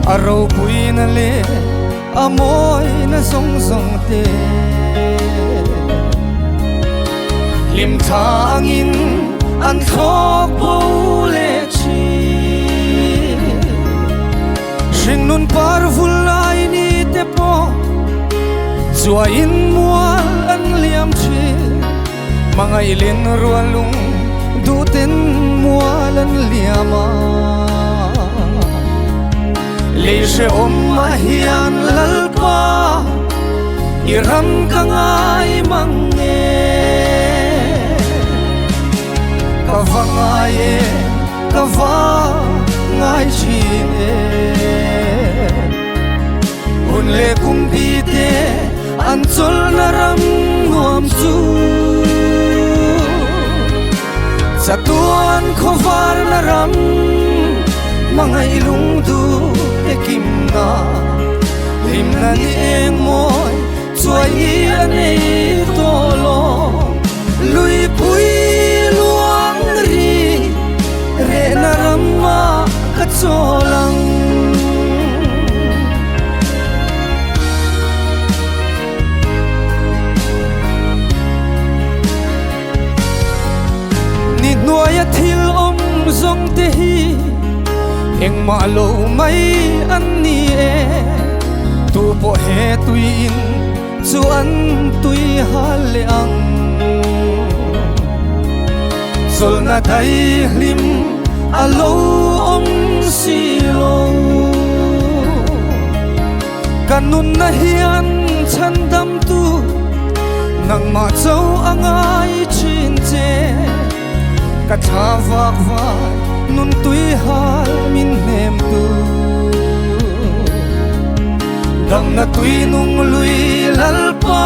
aro pui na le amoi na zong zong te lim thangin an khok bo le chi ring nun par vulai ni te po chua in mual an liam chi mangai len rualung du ten mual an liama le she om ma hian lalpa iram kangai mange kavangai kava ngai chine hun le kum bi te an chol na ram nuam chu satuan khovar na ram mangai lung du te kim na lim na ni eng moi chuai hi anei to lo lui pui luang ri re na ram ma ka cholang ni nuaya thil om zong te hi eng ma lo mai an ni e tu po he tuin chu an tui hal le ang sol na thai hlim alo om si lo kanun na hian chan dam tu nang ma chau angai chin che ka tha vak vai nun tui hal min nem tu dam na tui nung lui lalpa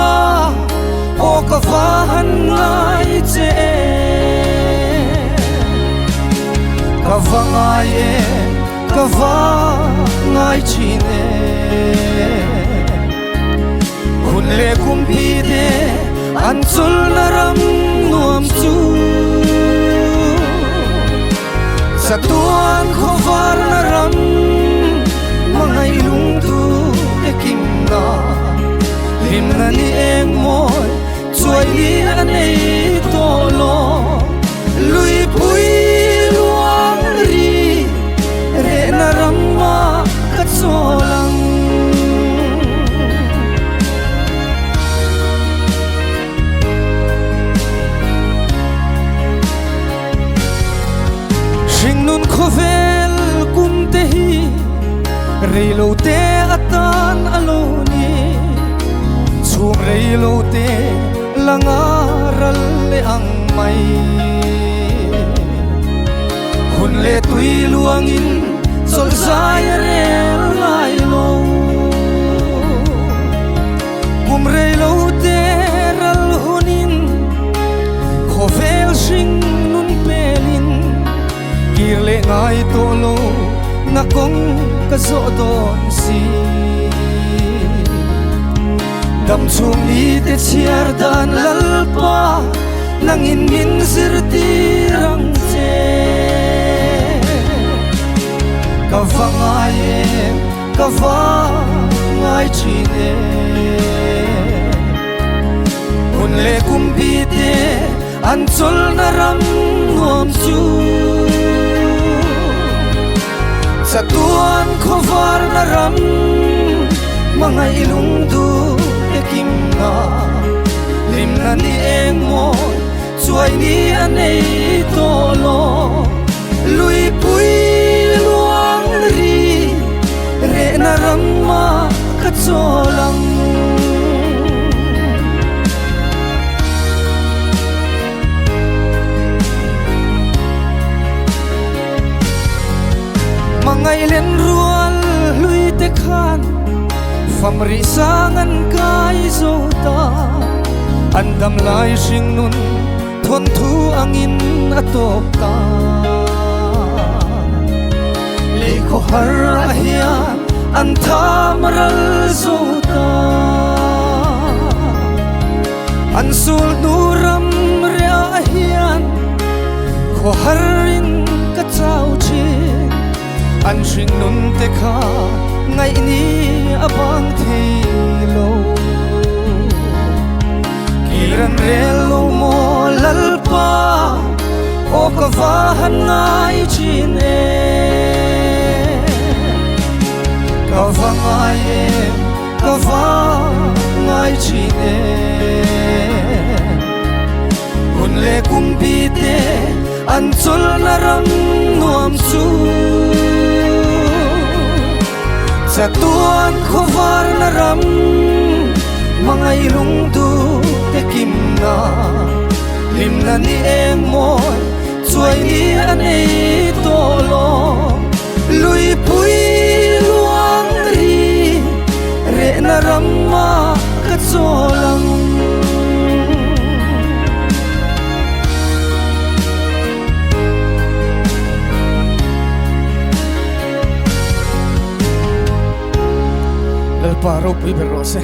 o ka va han ngai che ka va ngai ka va ngai chine hun le kum pi de an chul na ram nuam chu satuan khovar na ram mangai lung tu te kim na lim na ni eng moi chuai li anei to lo lui pui luang ri re na ram ma ka cholang nun khovel kum te hi reilo te atan aloni chum reilo te langaral le ang mai hun le tui luangin sol sai rel lai lo kum reilo te ral hunin khovel sing nun pelin kirle ngai to lo na kong ka zo don si dam chung ni te chiar dan lalpa nang in min sir ti rang che ka va ngai chine hun le kum bi te an chol na ram nuam chu satuan khovar na ram mangai ilung du te kim na lim na ni eng moi chuai ni anei to lo lui pui luang ri re na ram ma ka cholang mangai len rual lui te khan famri sangan kai zo ta andam lai sing nun thon thu angin atop ta le ko har hian an tham ral zo ta an sul nuram re hian ko harin ka chau chi an hring nun te kha ngai ni abang thei lo kiran relo mo lalpa o ka vahan ngai chin e ka vangai em ka vangai chin e hun le kumpi te an chul na ram nuam su Satuan khovar na ram mga ilong du te kim na lim na ni em moy chuai ni an ei tolo lui pui luang ri re na ram ma ka cholang Paro pui berrose